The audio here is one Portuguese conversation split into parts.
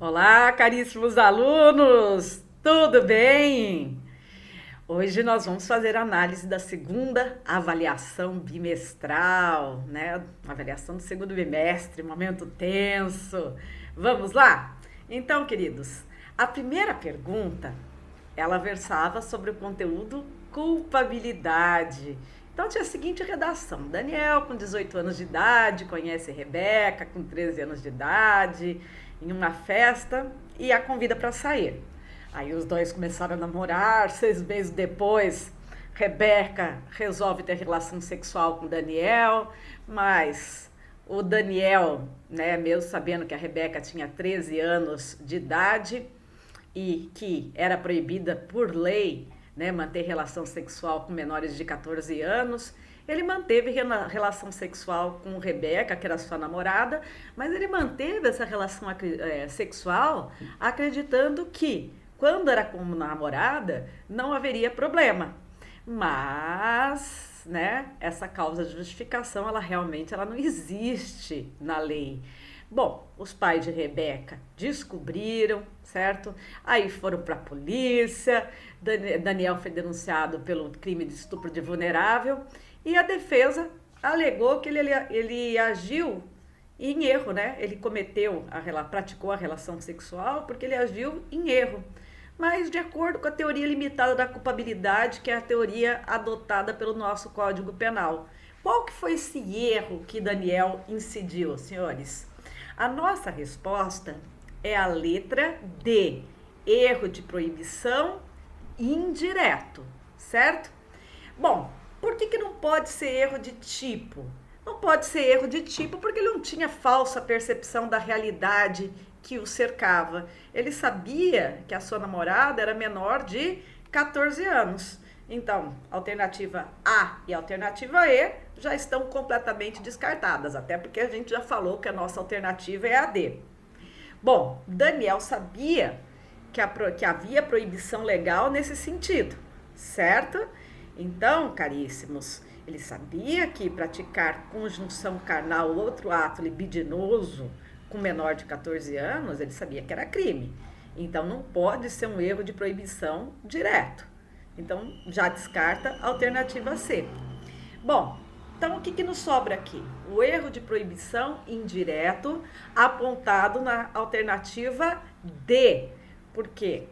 Olá, caríssimos alunos! Tudo bem? Hoje nós vamos fazer a análise da segunda avaliação bimestral, né? Avaliação do segundo bimestre, momento tenso. Vamos lá? Então, queridos, a primeira pergunta, ela versava sobre o conteúdo culpabilidade. Então tinha a seguinte redação: Daniel, com 18 anos de idade, conhece Rebeca, com 13 anos de idade, em uma festa e a convida para sair. Aí os dois começaram a namorar. 6 meses depois, Rebeca resolve ter relação sexual com Daniel, mas o Daniel, né, mesmo sabendo que a Rebeca tinha 13 anos de idade e que era proibida por lei, né, manter relação sexual com menores de 14 anos, ele manteve relação sexual com Rebeca, que era sua namorada, mas ele manteve essa relação sexual acreditando que, quando era como namorada, não haveria problema. Mas, né, essa causa de justificação, ela não existe na lei. Bom, os pais de Rebeca descobriram, certo? Aí foram para a polícia. Daniel foi denunciado pelo crime de estupro de vulnerável e a defesa alegou que ele agiu em erro, né? Ele praticou a relação sexual porque ele agiu em erro. Mas de acordo com a teoria limitada da culpabilidade, que é a teoria adotada pelo nosso Código Penal. Qual que foi esse erro que Daniel incidiu, senhores? A nossa resposta é a letra D, erro de proibição indireto, certo? Bom, por que não pode ser erro de tipo? Não pode ser erro de tipo porque ele não tinha falsa percepção da realidade que o cercava. Ele sabia que a sua namorada era menor de 14 anos. Então, alternativa A e alternativa E já estão completamente descartadas, até porque a gente já falou que a nossa alternativa é a D. Bom, Daniel sabia que havia proibição legal nesse sentido, certo? Então, caríssimos, ele sabia que praticar conjunção carnal ou outro ato libidinoso com menor de 14 anos, ele sabia que era crime. Então, não pode ser um erro de proibição direto. Então, já descarta a alternativa C. Bom, então o que nos sobra aqui? O erro de proibição indireto apontado na alternativa D. Por quê?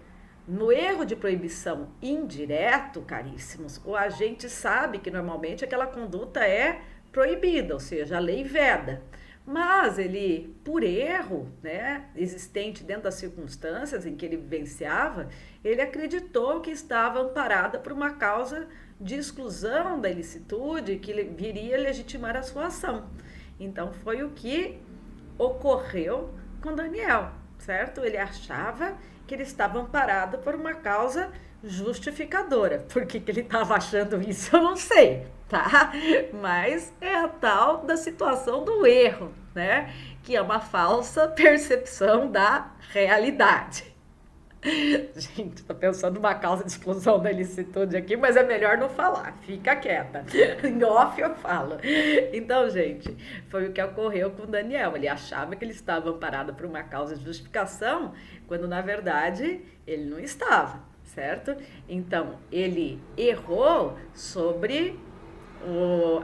No erro de proibição indireto, caríssimos, o agente sabe que normalmente aquela conduta é proibida, ou seja, a lei veda. Mas ele, por erro, né, existente dentro das circunstâncias em que ele vivenciava, ele acreditou que estava amparada por uma causa de exclusão da ilicitude que viria legitimar a sua ação. Então foi o que ocorreu com Daniel, certo? Ele achava que ele estava amparado por uma causa justificadora. Por que ele estava achando isso, eu não sei, tá? Mas é a tal da situação do erro, né? Que é uma falsa percepção da realidade. Gente, tô pensando numa causa de exclusão da ilicitude aqui, mas é melhor não falar, fica quieta. Em off eu falo. Então, gente, foi o que ocorreu com o Daniel. Ele achava que ele estava amparado por uma causa de justificação, quando na verdade ele não estava, certo? Então, ele errou sobre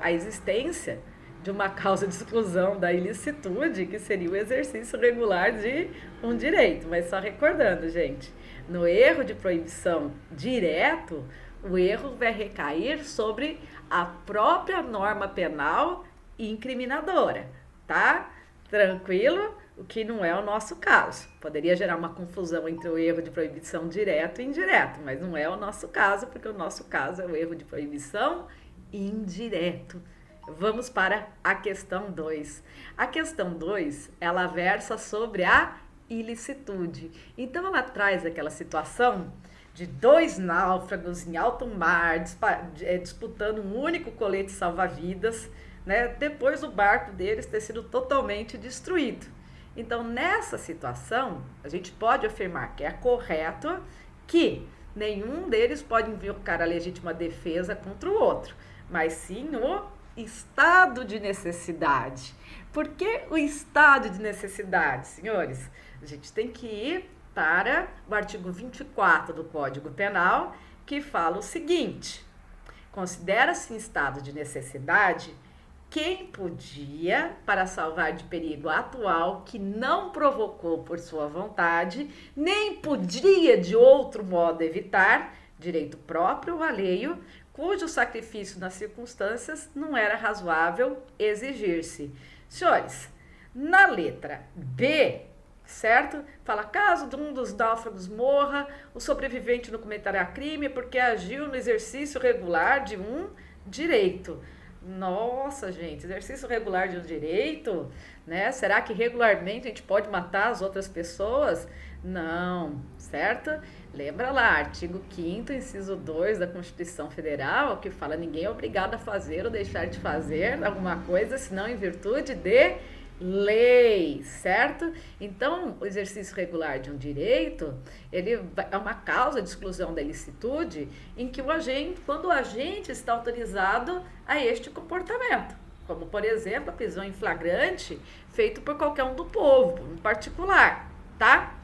a existência de uma causa de exclusão da ilicitude, que seria o exercício regular de um direito. Mas só recordando, gente, no erro de proibição direto, o erro vai recair sobre a própria norma penal incriminadora, tá? Tranquilo? O que não é o nosso caso. Poderia gerar uma confusão entre o erro de proibição direto e indireto, mas não é o nosso caso, porque o nosso caso é o erro de proibição indireto. Vamos para a questão 2. A questão 2, ela versa sobre a ilicitude. Então, ela traz aquela situação de 2 náufragos em alto mar, disputando um único colete salva-vidas, né, depois do barco deles ter sido totalmente destruído. Então, nessa situação, a gente pode afirmar que é correto que nenhum deles pode invocar a legítima defesa contra o outro, mas sim o estado de necessidade. Por que o estado de necessidade, senhores? A gente tem que ir para o artigo 24 do Código Penal, que fala o seguinte: considera-se em estado de necessidade quem podia, para salvar de perigo atual, que não provocou por sua vontade, nem podia de outro modo evitar, direito próprio ou alheio, cujo sacrifício nas circunstâncias não era razoável exigir-se. Senhores, na letra B, certo? Fala, caso de um dos náufragos morra, o sobrevivente não cometerá crime porque agiu no exercício regular de um direito. Nossa, gente, exercício regular de um direito, né? Será que regularmente a gente pode matar as outras pessoas? Não, certo? Lembra lá, artigo 5º, inciso 2 da Constituição Federal, que fala: ninguém é obrigado a fazer ou deixar de fazer alguma coisa, senão em virtude de lei, certo? Então, o exercício regular de um direito, ele é uma causa de exclusão da ilicitude em que quando o agente está autorizado a este comportamento, como, por exemplo, a prisão em flagrante feito por qualquer um do povo, em particular, tá?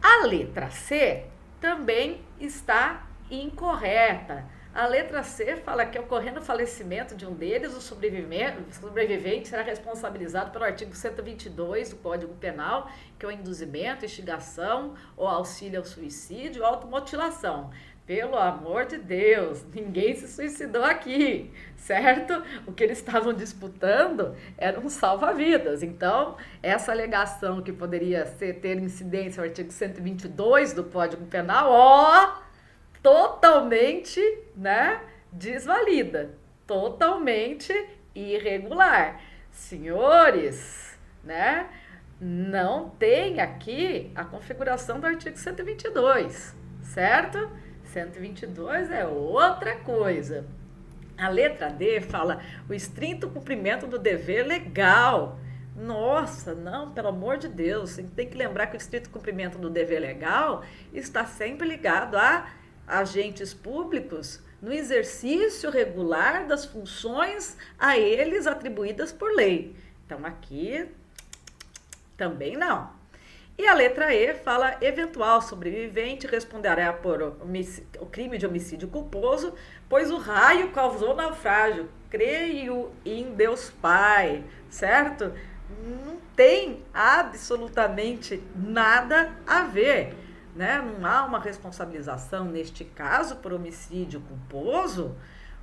A letra C também está incorreta. A letra C fala que, ocorrendo o falecimento de um deles, o sobrevivente será responsabilizado pelo artigo 122 do Código Penal, que é o induzimento, instigação ou auxílio ao suicídio ou automutilação. Pelo amor de Deus, ninguém se suicidou aqui, certo? O que eles estavam disputando era um salva-vidas. Então, essa alegação que poderia ter incidência ao artigo 122 do Código Penal, totalmente, né, desvalida, totalmente irregular. Senhores, né, não tem aqui a configuração do artigo 122, certo? 122 é outra coisa. A letra D fala o estrito cumprimento do dever legal. Nossa, não, pelo amor de Deus, tem que lembrar que o estrito cumprimento do dever legal está sempre ligado a agentes públicos no exercício regular das funções a eles atribuídas por lei. Então, aqui também não. E a letra E fala: eventual sobrevivente responderá por o crime de homicídio culposo, pois o raio causou naufrágio. Creio em Deus Pai, certo? Não tem absolutamente nada a ver, né? Não há uma responsabilização, neste caso, por homicídio culposo,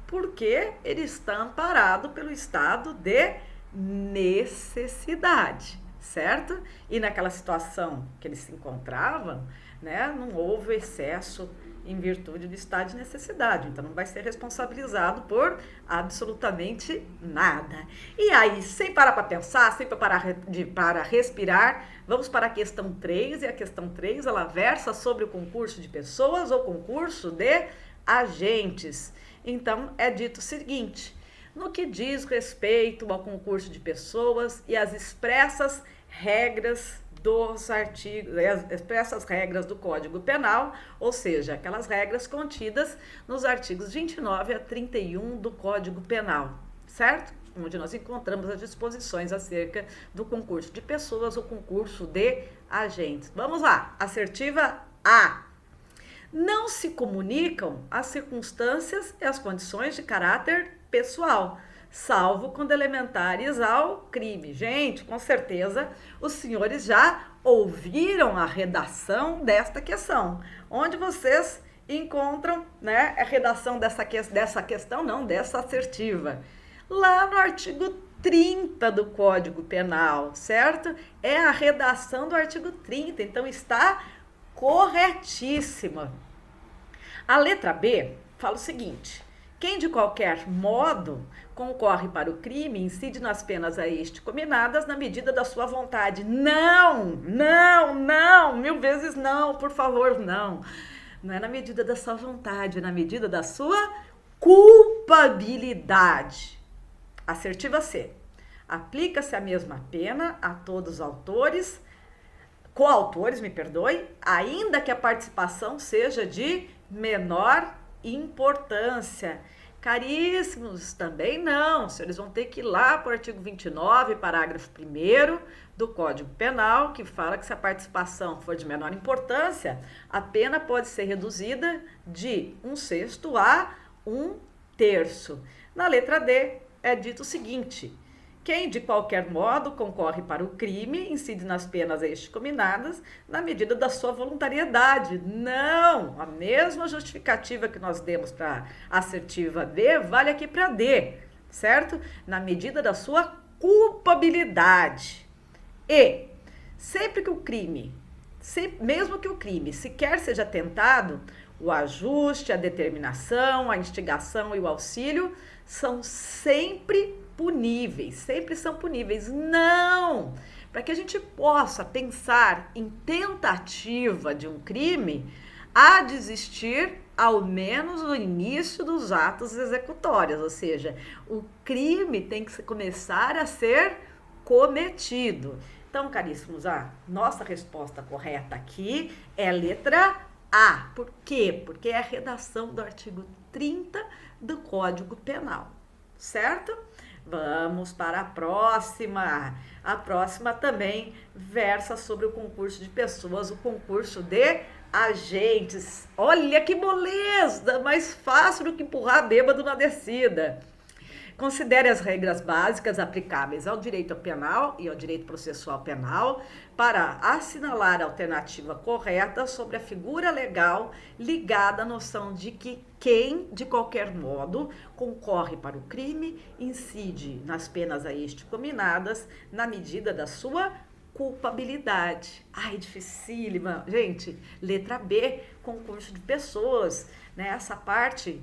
porque ele está amparado pelo estado de necessidade, certo? E naquela situação que eles se encontravam, né, não houve excesso em virtude do estado de necessidade, então não vai ser responsabilizado por absolutamente nada. E aí, sem parar para pensar, sem para respirar, vamos para a questão 3, e a questão 3, ela versa sobre o concurso de pessoas ou concurso de agentes. Então, é dito o seguinte: no que diz respeito ao concurso de pessoas e às expressas regras dos artigos, expressas regras do Código Penal, ou seja, aquelas regras contidas nos artigos 29 a 31 do Código Penal, certo? Onde nós encontramos as disposições acerca do concurso de pessoas ou concurso de agentes. Vamos lá, assertiva A. Não se comunicam as circunstâncias e as condições de caráter pessoal, salvo quando elementares ao crime. Gente, com certeza os senhores já ouviram a redação desta questão, onde vocês encontram, né, a redação dessa questão, não, dessa assertiva, lá no artigo 30 do Código Penal, certo? É a redação do artigo 30, então está corretíssima. A letra B fala o seguinte: quem de qualquer modo concorre para o crime incide nas penas a este cominadas na medida da sua vontade. Não, não, não, 1000 vezes não, por favor, não. Não é na medida da sua vontade, é na medida da sua culpabilidade. Assertiva C. Aplica-se a mesma pena a todos os autores, coautores, ainda que a participação seja de menor importância. Caríssimos, também não. Os senhores vão ter que ir lá para o artigo 29, parágrafo 1º do Código Penal, que fala que se a participação for de menor importância, a pena pode ser reduzida de 1/6 a 1/3. Na letra D, é dito o seguinte: quem de qualquer modo concorre para o crime incide nas penas a este cominadas na medida da sua voluntariedade. Não! A mesma justificativa que nós demos para a assertiva D vale aqui para D, certo? Na medida da sua culpabilidade. E sempre que o crime, mesmo que o crime sequer seja tentado, o ajuste, a determinação, a instigação e o auxílio são sempre puníveis, sempre são puníveis. Não! Para que a gente possa pensar em tentativa de um crime, há de existir ao menos o início dos atos executórios, ou seja, o crime tem que começar a ser cometido. Então, caríssimos, a nossa resposta correta aqui é a letra A. Por quê? Porque é a redação do artigo 30 do Código Penal, certo? Vamos para a próxima. A próxima também versa sobre o concurso de pessoas, o concurso de agentes. Olha que moleza, mais fácil do que empurrar bêbado na descida. Considere as regras básicas aplicáveis ao direito penal e ao direito processual penal para assinalar a alternativa correta sobre a figura legal ligada à noção de que quem, de qualquer modo, concorre para o crime, incide nas penas a este cominadas na medida da sua culpabilidade. Ai, dificílima. Gente, letra B, concurso de pessoas, né? Essa parte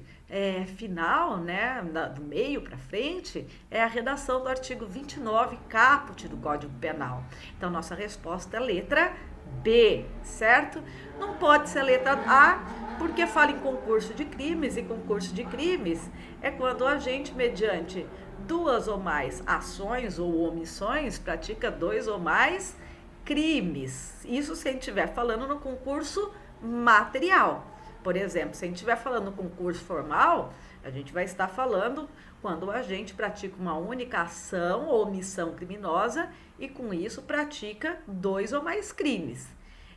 final, né, do meio para frente, é a redação do artigo 29, caput do Código Penal. Então, nossa resposta é letra B, certo? Não pode ser letra A, porque fala em concurso de crimes, e concurso de crimes é quando a gente, mediante 2 ou mais ações ou omissões, pratica 2 ou mais crimes. Isso se a gente estiver falando no concurso material. Por exemplo, se a gente estiver falando no concurso formal, a gente vai estar falando quando a gente pratica uma única ação ou omissão criminosa e com isso pratica 2 ou mais crimes.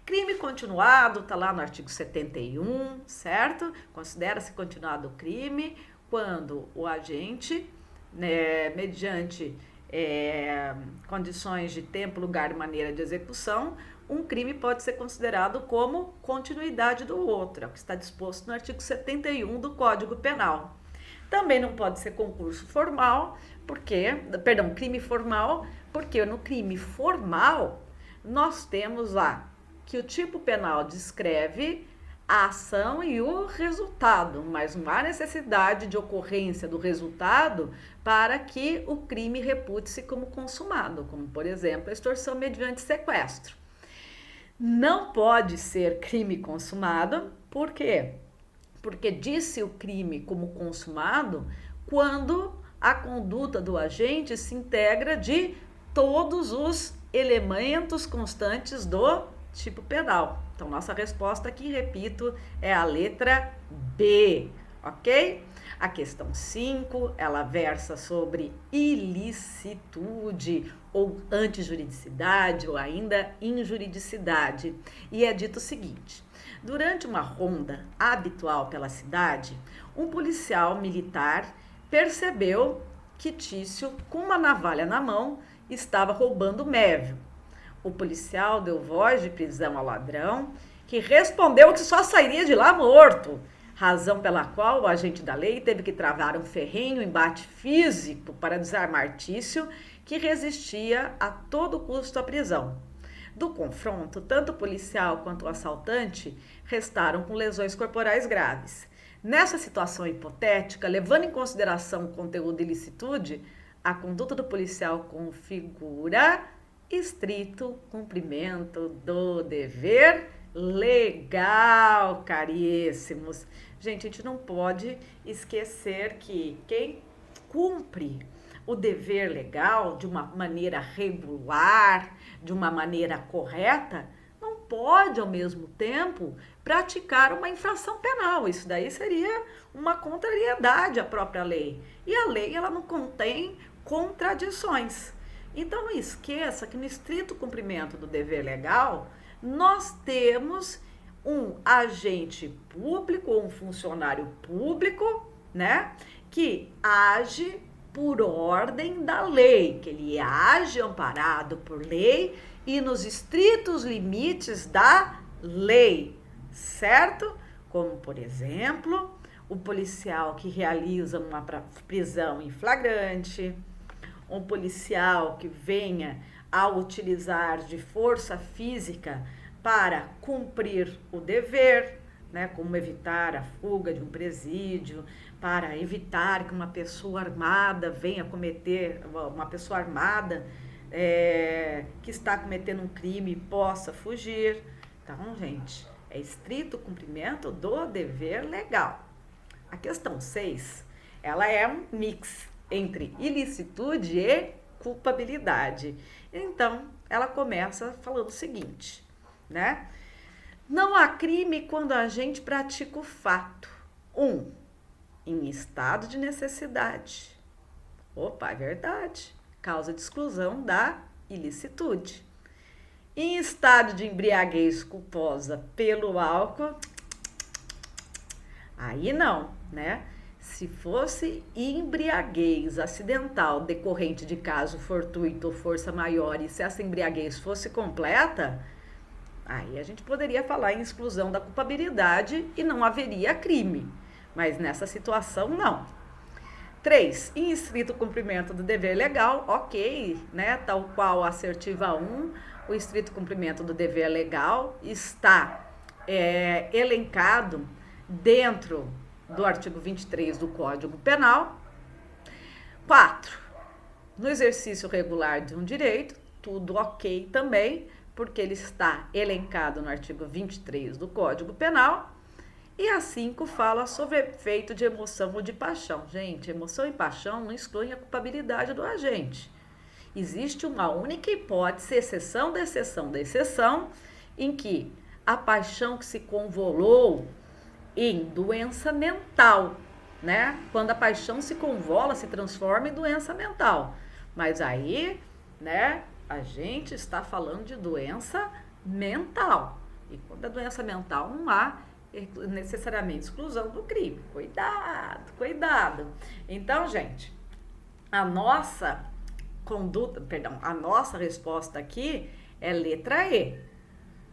Crime continuado está lá no artigo 71, certo? Considera-se continuado o crime quando o agente, né, mediante condições de tempo, lugar e maneira de execução, um crime pode ser considerado como continuidade do outro, é o que está disposto no artigo 71 do Código Penal. Também não pode ser concurso formal, crime formal, porque no crime formal nós temos lá que o tipo penal descreve a ação e o resultado, mas não há necessidade de ocorrência do resultado para que o crime repute-se como consumado, como, por exemplo, a extorsão mediante sequestro. Não pode ser crime consumado, por quê? Porque diz-se o crime como consumado quando a conduta do agente se integra de todos os elementos constantes do tipo penal. Então, nossa resposta aqui, repito, é a letra B, ok? A questão 5, ela versa sobre ilicitude ou antijuridicidade ou ainda injuridicidade. E é dito o seguinte: durante uma ronda habitual pela cidade, um policial militar percebeu que Tício, com uma navalha na mão, estava roubando Mévio. O policial deu voz de prisão ao ladrão, que respondeu que só sairia de lá morto, razão pela qual o agente da lei teve que travar um ferrenho embate físico para desarmar Tício, que resistia a todo custo à prisão. Do confronto, tanto o policial quanto o assaltante restaram com lesões corporais graves. Nessa situação hipotética, levando em consideração o conteúdo de ilicitude, a conduta do policial configura estrito cumprimento do dever legal, caríssimos. Gente, a gente não pode esquecer que quem cumpre o dever legal de uma maneira regular, de uma maneira correta, não pode, ao mesmo tempo, praticar uma infração penal. Isso daí seria uma contrariedade à própria lei. E a lei, ela não contém contradições. Então, não esqueça que no estrito cumprimento do dever legal, nós temos um agente público ou um funcionário público, né, que age por ordem da lei, que ele age amparado por lei e nos estritos limites da lei, certo? Como, por exemplo, o policial que realiza uma prisão em flagrante, um policial que venha a utilizar de força física para cumprir o dever, né, como evitar a fuga de um presídio, para evitar que uma pessoa armada venha cometer, uma pessoa armada que está cometendo um crime possa fugir. Então, gente, é estrito cumprimento do dever legal. A questão 6, ela é um mix entre ilicitude e culpabilidade. Então, ela começa falando o seguinte, né? Não há crime quando a gente pratica o fato. 1. Em estado de necessidade. Opa, é verdade. Causa de exclusão da ilicitude. Em estado de embriaguez culposa pelo álcool, aí não, né? Se fosse embriaguez acidental decorrente de caso fortuito ou força maior e se essa embriaguez fosse completa, aí a gente poderia falar em exclusão da culpabilidade e não haveria crime. Mas nessa situação, não. 3. Em estrito cumprimento do dever legal, ok, né? Tal qual a assertiva 1, o estrito cumprimento do dever legal está elencado dentro do artigo 23 do Código Penal. 4. No exercício regular de um direito, tudo ok também, porque ele está elencado no artigo 23 do Código Penal. E a 5 fala sobre efeito de emoção ou de paixão. Gente, emoção e paixão não excluem a culpabilidade do agente. Existe uma única hipótese, exceção da exceção da exceção, em que a paixão que se convolou em doença mental, né? Quando a paixão se convola, se transforma em doença mental. Mas aí, né, a gente está falando de doença mental. E quando é doença mental, não há necessariamente exclusão do crime. Cuidado, cuidado. Então, gente, a nossa resposta aqui é letra E,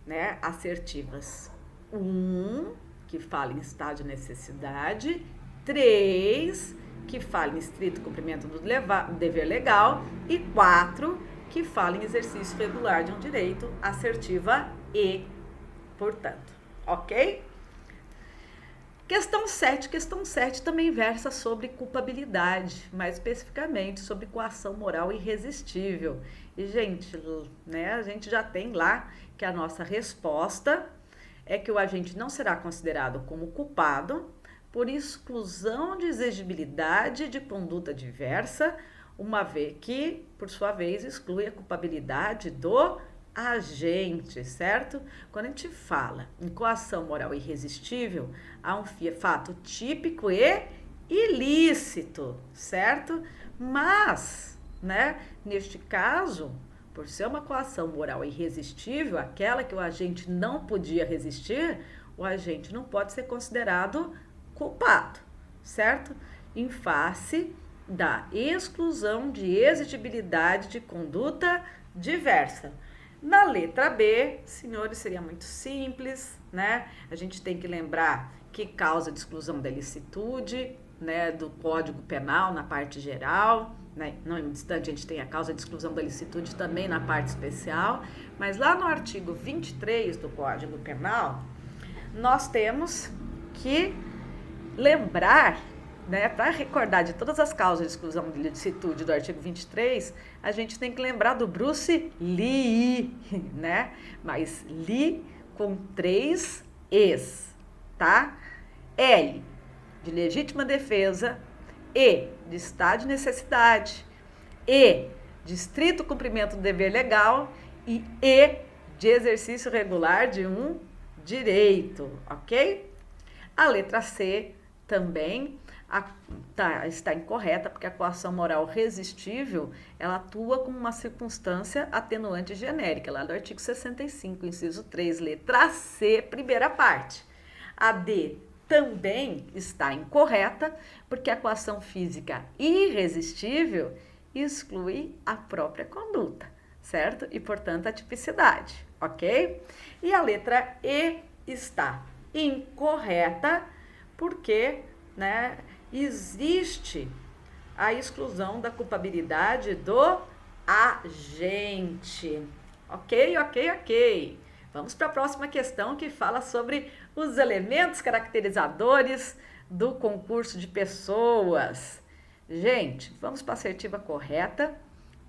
né? Assertivas 1, que fala em estado de necessidade, 3, que fala em estrito cumprimento do dever legal, e 4, que fala em exercício regular de um direito, assertiva E, portanto, ok? Questão 7 também versa sobre culpabilidade, mais especificamente sobre coação moral irresistível. E, gente, né, a gente já tem lá que a nossa resposta é que o agente não será considerado como culpado por exclusão de exigibilidade de conduta diversa, uma vez que, por sua vez, exclui a culpabilidade do agente, certo? Quando a gente fala em coação moral irresistível, há um fato típico e ilícito, certo? Mas, né, neste caso, por ser uma coação moral irresistível, aquela que o agente não podia resistir, o agente não pode ser considerado culpado, certo? Em face da exclusão de exigibilidade de conduta diversa. Na letra B, senhores, seria muito simples, né? A gente tem que lembrar que causa de exclusão da ilicitude, né, do Código Penal na parte geral, né? Não obstante, a gente tem a causa de exclusão da ilicitude também na parte especial, mas lá no artigo 23 do Código Penal, nós temos que lembrar, né, para recordar de todas as causas de exclusão de ilicitude do artigo 23, a gente tem que lembrar do Bruce Lee, né? Mas Lee com 3 Es, tá? L, de legítima defesa, E, de estado de necessidade, E, de estrito cumprimento do dever legal e de exercício regular de um direito, ok? A letra C também está incorreta, porque a coação moral resistível, ela atua como uma circunstância atenuante genérica, lá do artigo 65, inciso 3, letra C, primeira parte. A D também está incorreta, porque a coação física irresistível exclui a própria conduta, certo? E, portanto, a tipicidade, ok? E a letra E está incorreta, porque, né, existe a exclusão da culpabilidade do agente. Ok. Vamos para a próxima questão, que fala sobre os elementos caracterizadores do concurso de pessoas. Gente, vamos para a assertiva correta,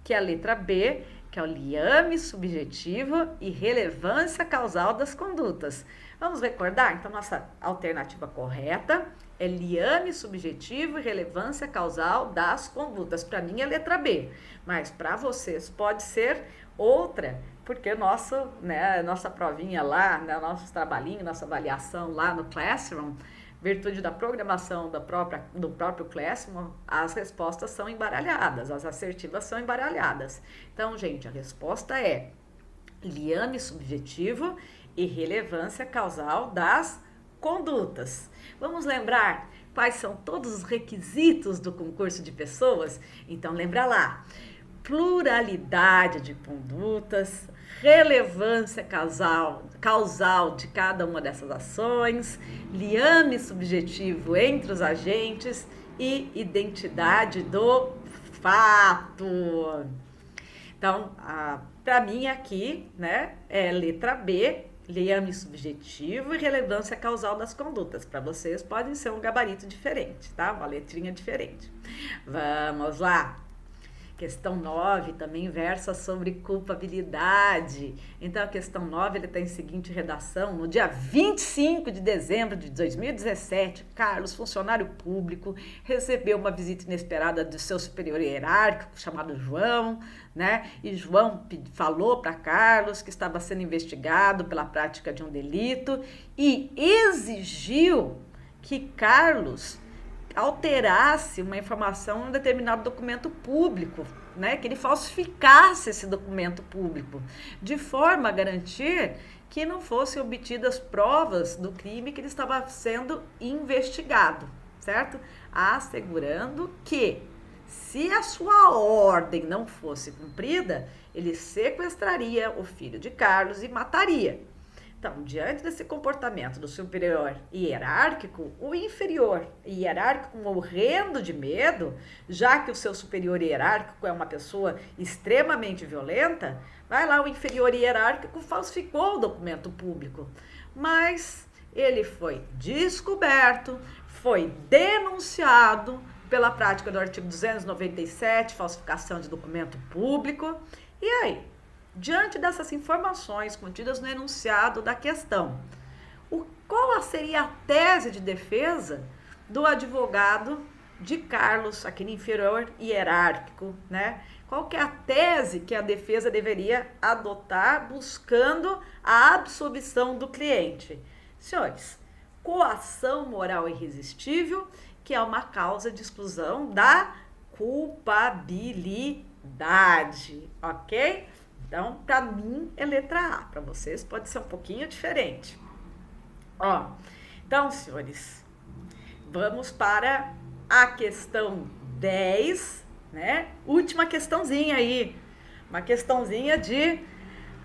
que é a letra B, que é o liame subjetivo e relevância causal das condutas. Vamos recordar? Então, nossa alternativa correta é liame subjetivo e relevância causal das condutas. Para mim é letra B, mas para vocês pode ser outra, porque nossa provinha lá, nosso trabalhinho, nossa avaliação lá no Classroom, virtude da programação do próprio Classroom, as respostas são embaralhadas, as assertivas são embaralhadas. Então, gente, a resposta é liame subjetivo e relevância causal das condutas. Vamos lembrar quais são todos os requisitos do concurso de pessoas? Então, lembra lá: pluralidade de condutas, relevância causal de cada uma dessas ações, liame subjetivo entre os agentes e identidade do fato. Então, para mim aqui, né, é letra B, liame subjetivo e relevância causal das condutas. Para vocês pode ser um gabarito diferente, tá? Uma letrinha diferente. Vamos lá. Questão 9 também versa sobre culpabilidade. Então, a questão 9 ele tem a seguinte redação: no dia 25 de dezembro de 2017, Carlos, funcionário público, recebeu uma visita inesperada do seu superior hierárquico, chamado João, né? E João falou para Carlos que estava sendo investigado pela prática de um delito e exigiu que Carlos alterasse uma informação em um determinado documento público, né, que ele falsificasse esse documento público, de forma a garantir que não fossem obtidas provas do crime que ele estava sendo investigado, certo? Assegurando que, se a sua ordem não fosse cumprida, ele sequestraria o filho de Carlos e mataria. Então, diante desse comportamento do superior hierárquico, o inferior hierárquico, morrendo de medo, já que o seu superior hierárquico é uma pessoa extremamente violenta, vai lá, o inferior hierárquico falsificou o documento público. Mas ele foi descoberto, foi denunciado pela prática do artigo 297, falsificação de documento público. E aí? Diante dessas informações contidas no enunciado da questão, qual seria a tese de defesa do advogado de Carlos, aquele inferior hierárquico, né? Qual que é a tese que a defesa deveria adotar buscando a absolvição do cliente? Senhores, coação moral irresistível, que é uma causa de exclusão da culpabilidade, ok? Então, para mim é letra A, para vocês pode ser um pouquinho diferente. Então, senhores, vamos para a questão 10, né? Última questãozinha aí, uma questãozinha de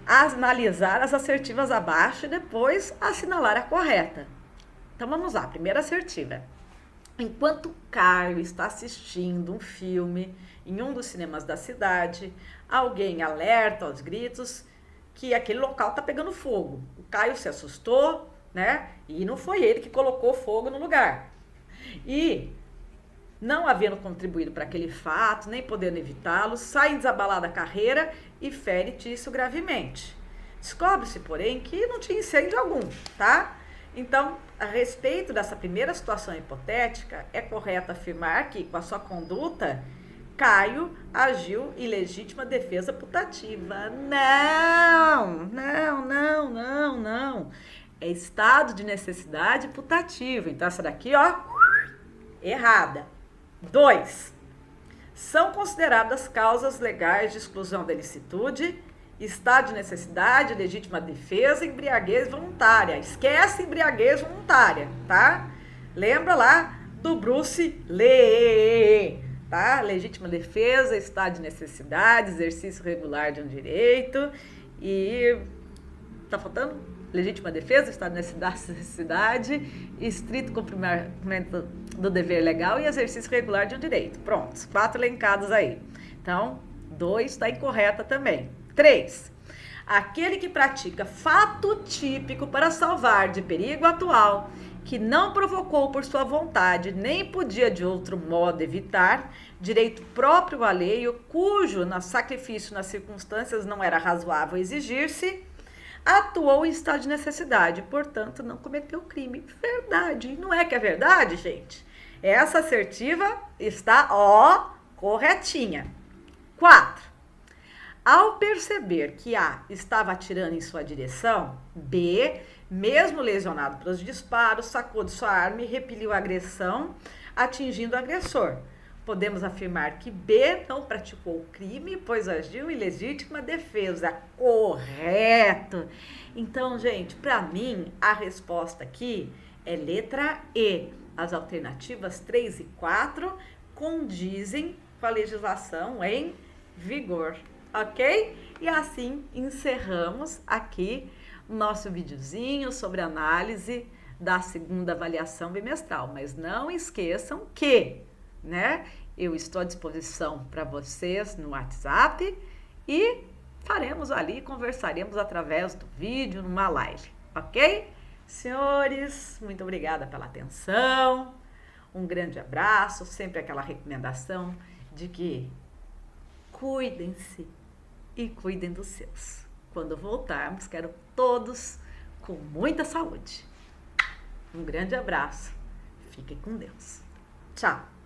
analisar as assertivas abaixo e depois assinalar a correta. Então, vamos lá, primeira assertiva. Enquanto Caio está assistindo um filme em um dos cinemas da cidade, alguém alerta aos gritos que aquele local está pegando fogo. O Caio se assustou, né? E não foi ele que colocou fogo no lugar. E, não havendo contribuído para aquele fato, nem podendo evitá-lo, sai desabalado da carreira e fere Tício gravemente. Descobre-se, porém, que não tinha incêndio algum, tá? Então, a respeito dessa primeira situação hipotética, é correto afirmar que, com a sua conduta, Caio agiu em legítima defesa putativa. Não, não, não, não, não. É estado de necessidade putativa. Então, essa daqui, ó, errada. 2. São consideradas causas legais de exclusão da ilicitude, estado de necessidade, legítima defesa, embriaguez voluntária. Esquece embriaguez voluntária, tá? Lembra lá do Bruce Lee, tá? Legítima defesa, estado de necessidade, exercício regular de um direito e... tá faltando? Legítima defesa, estado de necessidade, estrito cumprimento do dever legal e exercício regular de um direito. Pronto, 4 elencados aí. Então, 2 está incorreta também. 3. Aquele que pratica fato típico para salvar de perigo atual, que não provocou por sua vontade, nem podia de outro modo evitar, direito próprio alheio, cujo sacrifício nas circunstâncias não era razoável exigir-se, atuou em estado de necessidade, portanto, não cometeu crime. Verdade. Não é que é verdade, gente? Essa assertiva está, ó, corretinha. 4. Ao perceber que A estava atirando em sua direção, B, mesmo lesionado pelos disparos, sacou de sua arma e repeliu a agressão, atingindo o agressor. Podemos afirmar que B não praticou o crime, pois agiu em legítima defesa. Correto! Então, gente, para mim, a resposta aqui é letra E. As alternativas 3 e 4 condizem com a legislação em vigor, ok? E assim encerramos aqui o nosso videozinho sobre análise da segunda avaliação bimestral. Mas não esqueçam que, né, eu estou à disposição para vocês no WhatsApp e faremos ali, conversaremos através do vídeo, numa live, ok? Senhores, muito obrigada pela atenção, um grande abraço, sempre aquela recomendação de que cuidem-se e cuidem dos seus. Quando voltarmos, quero todos com muita saúde. Um grande abraço, fiquem com Deus. Tchau!